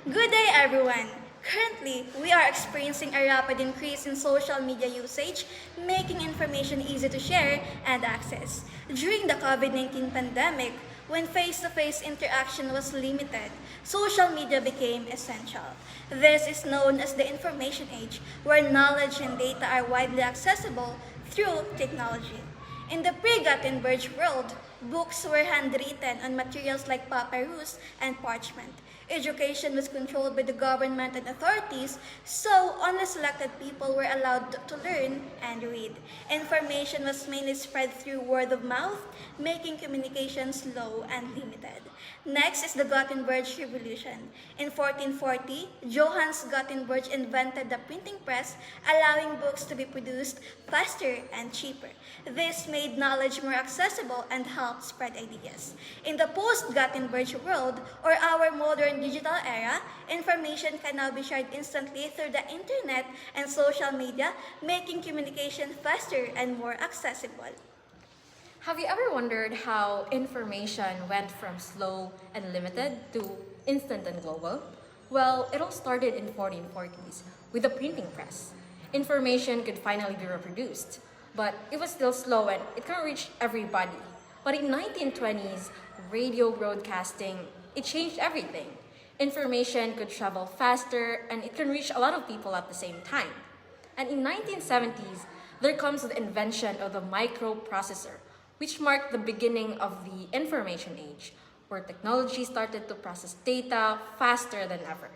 Good day, everyone. Currently, we are experiencing a rapid increase in social media usage, making information easy to share and access. During the COVID-19 pandemic, when face-to-face interaction was limited, social media became essential. This is known as the information age, where knowledge and data are widely accessible through technology. In the pre-Gutenberg world, books were handwritten on materials like papyrus and parchment. Education was controlled by the government and authorities, so only selected people were allowed to learn and read. Information was mainly spread through word of mouth, making communication slow and limited. Next is the Gutenberg Revolution. In 1440, Johannes Gutenberg invented the printing press, allowing books to be produced faster and cheaper. This made knowledge more accessible and helped spread ideas. In the post-Gutenberg world, or our modern digital era, information can now be shared instantly through the internet and social media, making communication faster and more accessible. Have you ever wondered how information went from slow and limited to instant and global? Well, it all started in 1440s with the printing press. Information could finally be reproduced, but it was still slow and it couldn't reach everybody. But in 1920s, radio broadcasting, it changed everything. Information could travel faster and it can reach a lot of people at the same time. And in 1970s, there comes the invention of the microprocessor, which marked the beginning of the information age, where technology started to process data faster than ever.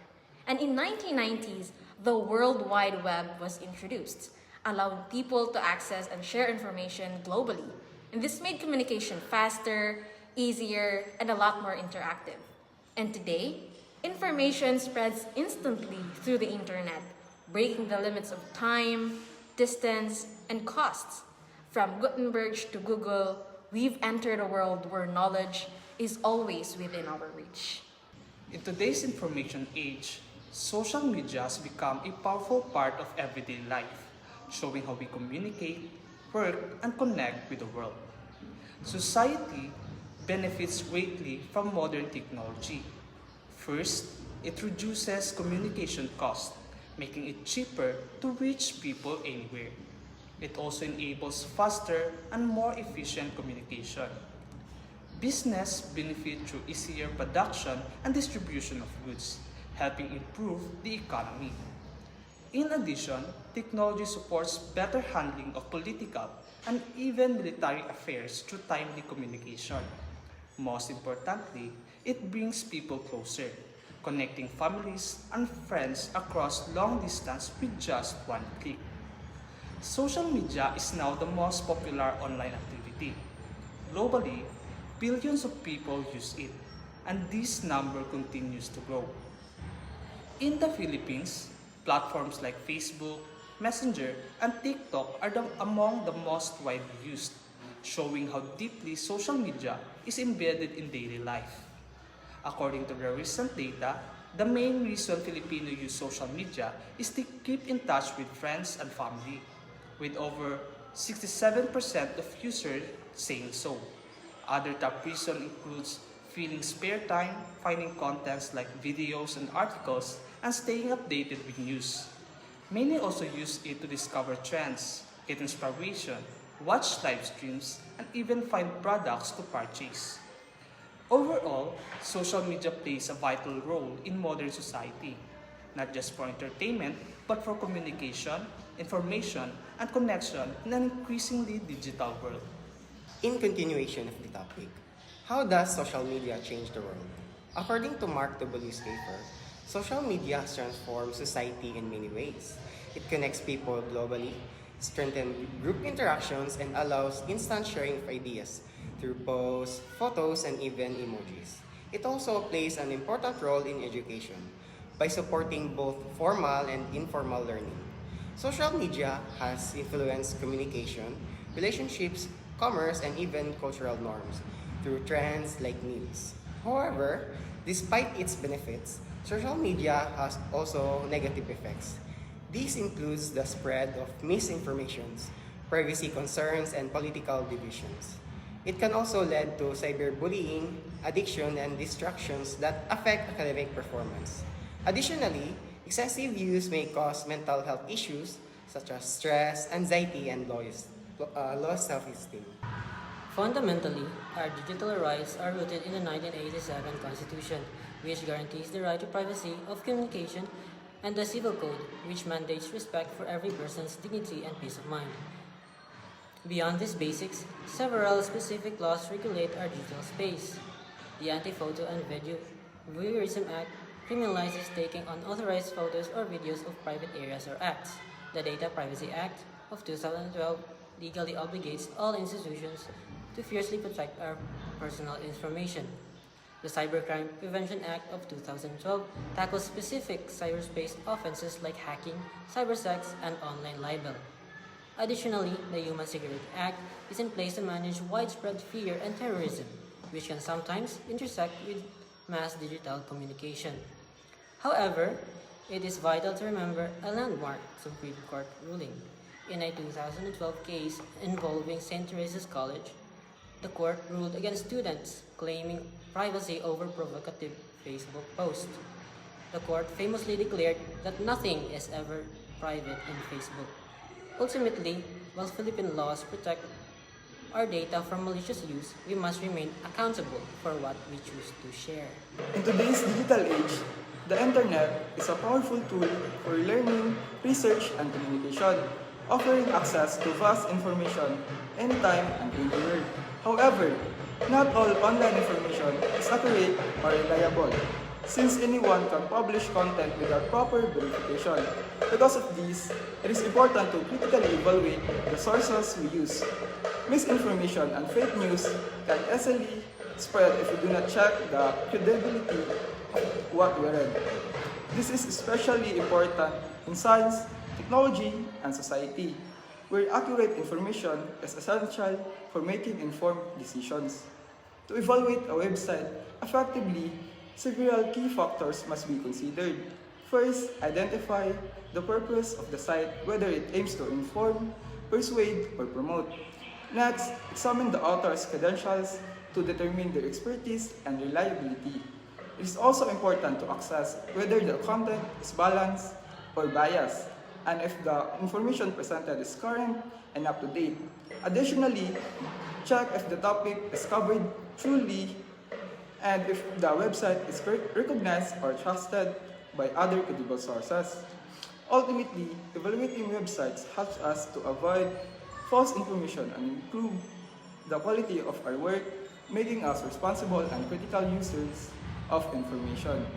And in 1990s, the World Wide Web was introduced, allowing people to access and share information globally. And this made communication faster, easier, and a lot more interactive. And today, information spreads instantly through the internet, breaking the limits of time, distance, and costs. From Gutenberg to Google, we've entered a world where knowledge is always within our reach. In today's information age, social media has become a powerful part of everyday life, showing how we communicate, work, and connect with the world. Society benefits greatly from modern technology. First, it reduces communication costs, making it cheaper to reach people anywhere. It also enables faster and more efficient communication. Business benefit through easier production and distribution of goods, helping improve the economy. In addition, technology supports better handling of political and even military affairs through timely communication. Most importantly, it brings people closer, connecting families and friends across long distance with just one click. Social media is now the most popular online activity. Globally, billions of people use it, and this number continues to grow. In the Philippines, platforms like Facebook, Messenger, and TikTok are among the most widely used, showing how deeply social media is embedded in daily life. According to the recent data, the main reason Filipinos use social media is to keep in touch with friends and family, with over 67% of users saying so. Other top reasons includes filling spare time, finding contents like videos and articles, and staying updated with news. Many also use it to discover trends, get inspiration, watch live streams, and even find products to purchase. Overall, social media plays a vital role in modern society, not just for entertainment, but for communication, information, and connection in an increasingly digital world. In continuation of the topic, how does social media change the world? According to Mark W. Schaefer, social media has transformed society in many ways. It connects people globally, strengthens group interactions, and allows instant sharing of ideas through posts, photos, and even emojis. It also plays an important role in education by supporting both formal and informal learning. Social media has influenced communication, relationships, commerce, and even cultural norms through trends like memes. However, despite its benefits, social media has also negative effects. This includes the spread of misinformations, privacy concerns, and political divisions. It can also lead to cyberbullying, addiction, and distractions that affect academic performance. Additionally, excessive use may cause mental health issues such as stress, anxiety, and low self-esteem. Fundamentally, our digital rights are rooted in the 1987 Constitution, which guarantees the right to privacy of communication, and the Civil Code, which mandates respect for every person's dignity and peace of mind. Beyond these basics, several specific laws regulate our digital space. The Anti-Photo and Video Voyeurism Act criminalizes taking unauthorized photos or videos of private areas or acts. The Data Privacy Act of 2012 legally obligates all institutions to fiercely protect our personal information. The Cybercrime Prevention Act of 2012 tackles specific cyberspace offenses like hacking, cybersex, and online libel. Additionally, the Human Security Act is in place to manage widespread fear and terrorism, which can sometimes intersect with mass digital communication. However, it is vital to remember a landmark Supreme Court ruling. In a 2012 case involving St. Teresa's College, the court ruled against students claiming privacy over provocative Facebook posts. The court famously declared that nothing is ever private in Facebook. Ultimately, while Philippine laws protect our data from malicious use, we must remain accountable for what we choose to share. In today's digital age, the internet is a powerful tool for learning, research, and communication, offering access to vast information anytime and anywhere. However, not all online information is accurate or reliable, since anyone can publish content without proper verification. Because of this, it is important to critically evaluate the sources we use. Misinformation and fake news can easily spread if we do not check the credibility of what we read. This is especially important in science, technology, and society, where accurate information is essential for making informed decisions. To evaluate a website effectively, several key factors must be considered. First, identify the purpose of the site, whether it aims to inform, persuade, or promote. Next, examine the author's credentials to determine their expertise and reliability. It is also important to assess whether the content is balanced or biased, and if the information presented is current and up to date. Additionally, check if the topic is covered truly and if the website is recognized or trusted by other credible sources. Ultimately, evaluating websites helps us to avoid false information and improve the quality of our work, making us responsible and critical users of information.